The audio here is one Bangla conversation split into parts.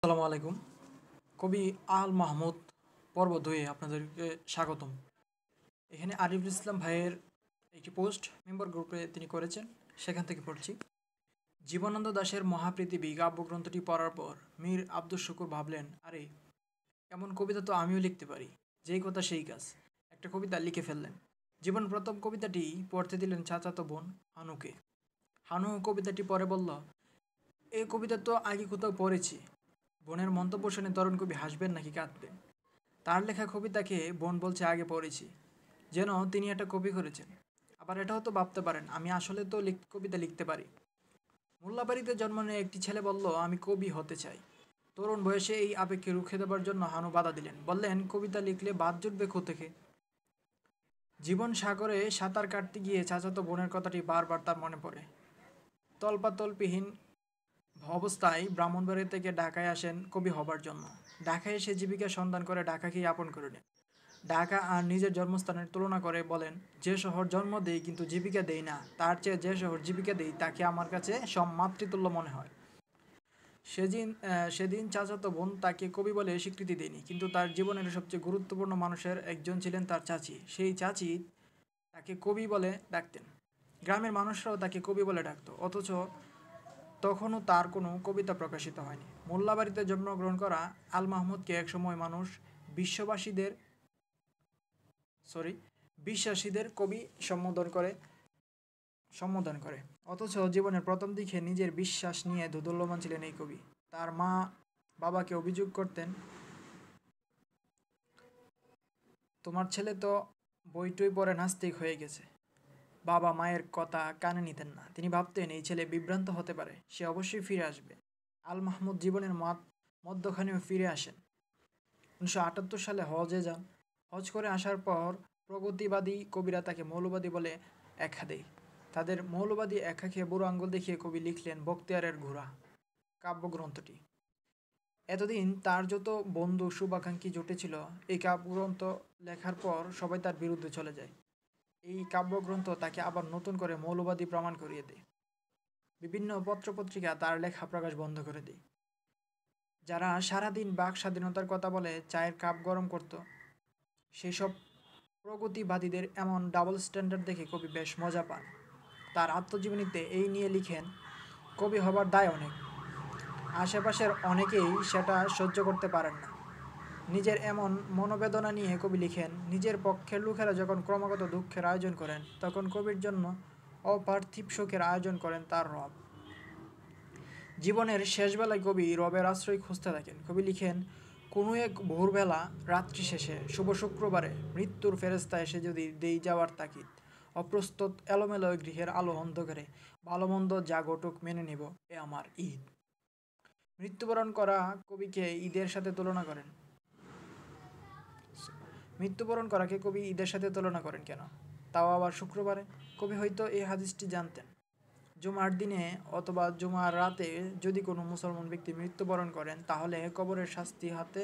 আসসালামু আলাইকুম। কবি আল মাহমুদ পর্ব 2-এ আপনাদেরকে স্বাগতম। এখানে আরিফুল ইসলাম ভাইয়ের একটি পোস্ট মেম্বার গ্রুপে তিনি করেছেন, সেখান থেকে পড়ছি। জীবনানন্দ দাশের মহাপৃথিবী কাব্যগ্রন্থটি পড়ার পর মীর আব্দুস শুকুর ভাবলেন, আরে এমন কবিতা তো আমিও লিখতে পারি। যেই কথা সেই কাজ, একটা কবিতা লিখে ফেললেন। জীবন প্রথম কবিতাটি পড়তে দিলেন চাচাতো বোন হানুকে। হানু কবিতাটি পড়ে বলল, এই কবিতা তো আগে কোথাও পড়েছি। বোনের মন্তব্য শুনে তরুণ কবি হাসবেন নাকি কাঁদবেন? তার লেখা কবিতাকে বোন বলছে আগে পড়েছি, যেন তিনি এটা কপি করেছেন। আবার এটাও তো ভাবতে পারেন, আমি আসলে তো কবিতা লিখতে পারি। মোল্লাবাড়িতে জন্ম নিয়ে একটি ছেলে বলল, আমি কবি হতে চাই। তরুণ বয়সে এই আবেগকে রুখে দেবার জন্য হানু বাধা দিলেন, বললেন, কবিতা লিখলে বাদ জুটবে কোত্থেকে? জীবন সাগরে সাঁতার কাটতে গিয়ে চাচাতো বোনের কথাটি বারবার তার মনে পড়ে। তল্পাতল্পিহীন অবস্থায় ব্রাহ্মণবাড়িয়া থেকে ঢাকায় আসেন কবি হবার জন্য। ঢাকায় এসে জীবিকার সন্ধান করে ঢাকাকেই আপন করে নেন। ঢাকা আর নিজের জন্মস্থানের তুলনা করে বলেন, যে শহর জন্ম দেই কিন্তু জীবিকা দেই না, তার চেয়ে যে শহর জীবিকা দেই তাকে আমার কাছে সব মাতৃতুল্য মনে হয়। সেদিন চাচাতো বোন তাকে কবি বলে স্বীকৃতি দেয়নি, কিন্তু তার জীবনের সবচেয়ে গুরুত্বপূর্ণ মানুষের একজন ছিলেন তার চাচি। সেই চাচি তাকে কবি বলে ডাকতেন। গ্রামের মানুষরাও তাকে কবি বলে ডাকত, অথচ তখনও তার কোনো কবিতা প্রকাশিত হয়নি। মোল্লাবাড়িতে জন্মগ্রহণ করা আল মাহমুদকে একসময় মানুষ বিশ্ববাসীদের বিশ্বাসীদের কবি সম্বোধন করে। অথচ জীবনের প্রথম দিকে নিজের বিশ্বাস নিয়ে দোদুল্যমান ছিলেন এই কবি। তার মা বাবাকে অভিযোগ করতেন, তোমার ছেলে তো বইটই পড়ে নাস্তিক হয়ে গেছে। বাবা মায়ের কথা কানে নিতেন না। তিনি ভাবতেন, এই ছেলে বিভ্রান্ত হতে পারে, সে অবশ্যই ফিরে আসবে। আল মাহমুদ জীবনের মধ্যখানেও ফিরে আসেন। 1978 সালে হজে যান। হজ করে আসার পর প্রগতিবাদী কবিরা তাকে মৌলবাদী বলে আখ্যা দেয়। তাদের মৌলবাদী আখ্যা খেয়ে বুড়ো আঙ্গুল দেখিয়ে কবি লিখলেন বখতিয়ারের ঘোড়া কাব্যগ্রন্থটি। এতদিন তার যত বন্ধু শুভাকাঙ্ক্ষী জুটেছিল, এই কাব্যগ্রন্থ লেখার পর সবাই তার বিরুদ্ধে চলে যায়। এই কাব্যগ্রন্থ তাকে আবার নতুন করে মৌলবাদী প্রমাণ করিয়ে দেয়। বিভিন্ন পত্রপত্রিকা তার লেখা প্রকাশ বন্ধ করে দেয়। যারা সারাদিন বাক স্বাধীনতার কথা বলে চায়ের কাপ গরম করত, সেই সব প্রগতিবাদীদের এমন ডাবল স্ট্যান্ডার্ড দেখে কবি বেশ মজা পান। তার আত্মজীবনীতে এই নিয়ে লিখেন, কবি হবার দায় অনেক, আশেপাশের অনেকেই সেটা সহ্য করতে পারেন না। নিজের এমন মনোবেদনা নিয়ে কবি লিখেন, নিজের পক্ষের লোকেরা যখন ক্রমাগত দুঃখের আয়োজন করেন, তখন কবির জন্য অপার্থিব সুখের আয়োজন করেন তার রব। জীবনের শেষবেলায় কবি রবের আশ্রয় খুঁজতে থাকেন। কবি লিখেন, কোনো এক ভোরবেলা রাত্রি শেষে শুভ শুক্রবারে মৃত্যুর ফেরেস্তা এসে যদি দেই যাওয়ার তাগিদ, অপ্রস্তুত এলোমেলো গৃহের আলো অন্ধকারে ভালো মন্দ যা ঘটুক মেনে নেব, এ আমার ঈদ। মৃত্যুবরণ করা কবিকে ঈদের সাথে তুলনা করেন মৃত্যুবরণ করাকে কবি ঈদের সাথে তুলনা করেন কেন, তাও আবার শুক্রবারে? কবি হয়তো এই হাদিসটি জানতেন। জুমার দিনে অথবা জুমার রাতে যদি কোনো মুসলমান ব্যক্তি মৃত্যুবরণ করেন, তাহলে কবরের শাস্তি হাতে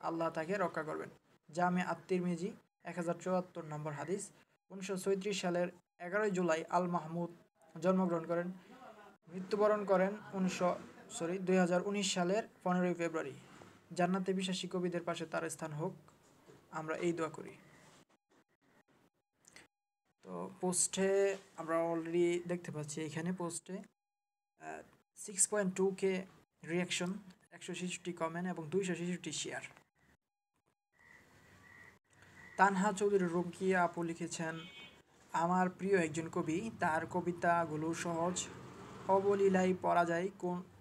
আল্লাহ তাকে রক্ষা করবেন। জামে আত-তিরমিজি 1074 নম্বর হাদিস। 1936 সালের 11 জুলাই আল মাহমুদ জন্মগ্রহণ করেন। মৃত্যুবরণ করেন 2019 সালের 15 ফেব্রুয়ারি। জান্নাতে বিশ্বাসী কবিদের পাশে তার স্থান হোক, আমরা এই দোয়া করি। তো পোস্টে আমরা অলরেডি দেখতে পাচ্ছি, এখানে পোস্টে 6.2K রিয়াকশন, 166 কমেন্ট এবং 266 শেয়ার। তানহা চৌধুরী রুমকিয়া আপু লিখেছেন, আমার প্রিয় একজন কবি, তার কবিতাগুলো সহজ অবলীলায় পড়া যায়,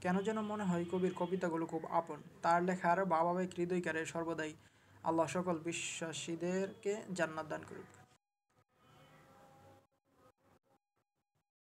কেন যেন মনে হয় কবির কবিতাগুলো খুব আপন। তার লেখার ভাবাবেগ হৃদয়কারে সর্বদাই। আল্লাহ সকল বিশ্বাসীদেরকে জান্নাত দান করুক।